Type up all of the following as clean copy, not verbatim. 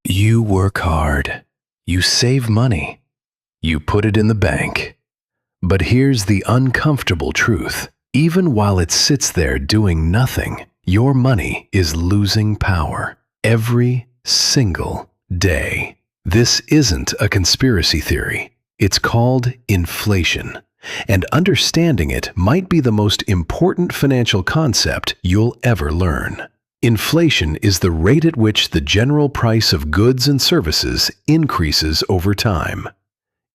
You work hard. You save money. You put it in the bank. But here's the uncomfortable truth. Even while it sits there doing nothing, your money is losing power every single day. This isn't a conspiracy theory. It's called inflation. And understanding it might be the most important financial concept you'll ever learn. Inflation is the rate at which the general price of goods and services increases over time.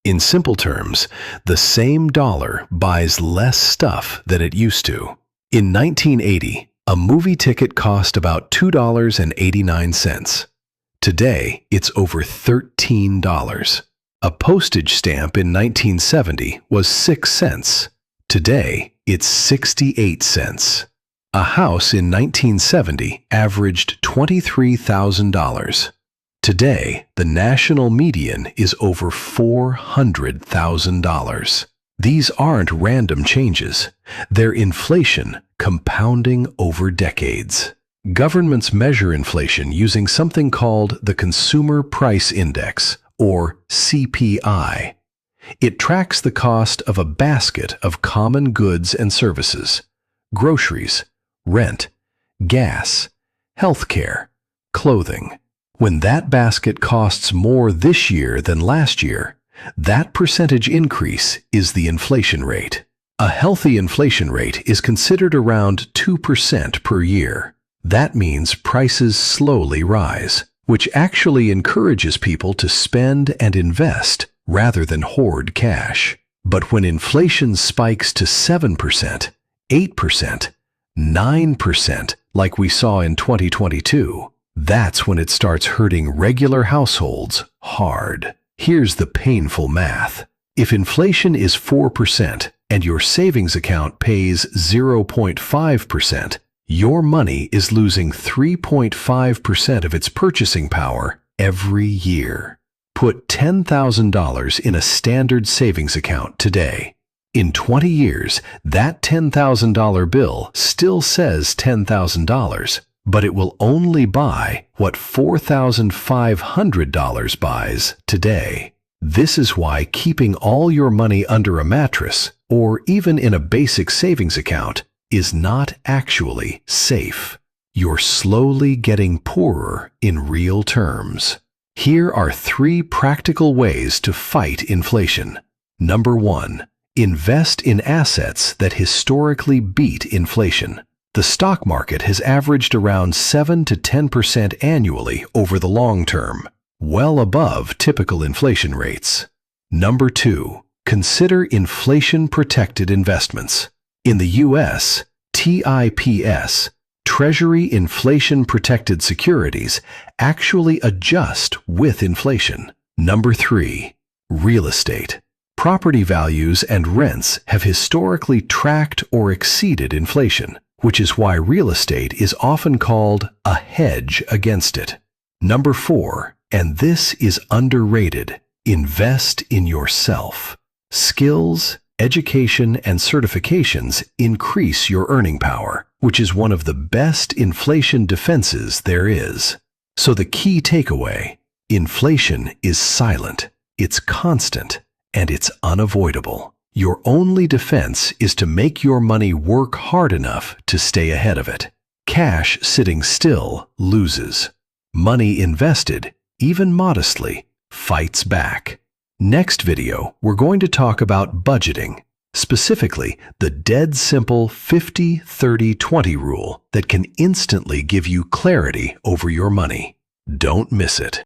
In simple terms, the same dollar buys less stuff than it used to. In 1980, a movie ticket cost about $2.89. Today, it's over $13. A postage stamp in 1970 was 6 cents. Today, it's 68 cents. A house in 1970 averaged $23,000. Today, the national median is over $400,000. These aren't random changes. They're inflation compounding over decades. Governments measure inflation using something called the Consumer Price Index, or CPI. It tracks the cost of a basket of common goods and services: groceries, rent, gas, healthcare, clothing. When that basket costs more this year than last year, that percentage increase is the inflation rate. A healthy inflation rate is considered around 2% per year. That means prices slowly rise, which actually encourages people to spend and invest rather than hoard cash. But when inflation spikes to 7%, 8%, 9%, like we saw in 2022, that's when it starts hurting regular households hard. Here's the painful math. If inflation is 4% and your savings account pays 0.5%, your money is losing 3.5% of its purchasing power every year. Put $10,000 in a standard savings account today. In 20 years, that $10,000 bill still says $10,000, but it will only buy what $4,500 buys today. This is why keeping all your money under a mattress, or even in a basic savings account, is not actually safe. You're slowly getting poorer in real terms. Here are 3 practical ways to fight inflation. Number 1. Invest in assets that historically beat inflation. The stock market has averaged around 7 to 10% annually over the long term, well above typical inflation rates. Number 2. Consider inflation-protected investments. In the U.S., TIPS, Treasury Inflation-Protected Securities, actually adjust with inflation. Number 3. Real estate. Property values and rents have historically tracked or exceeded inflation, which is why real estate is often called a hedge against it. Number 4, and this is underrated, invest in yourself. Skills, education, and certifications increase your earning power, which is one of the best inflation defenses there is. So the key takeaway: inflation is silent, it's constant, and it's unavoidable. Your only defense is to make your money work hard enough to stay ahead of it. Cash sitting still loses. Money invested, even modestly, fights back. Next video, we're going to talk about budgeting, specifically the dead simple 50-30-20 rule that can instantly give you clarity over your money. Don't miss it.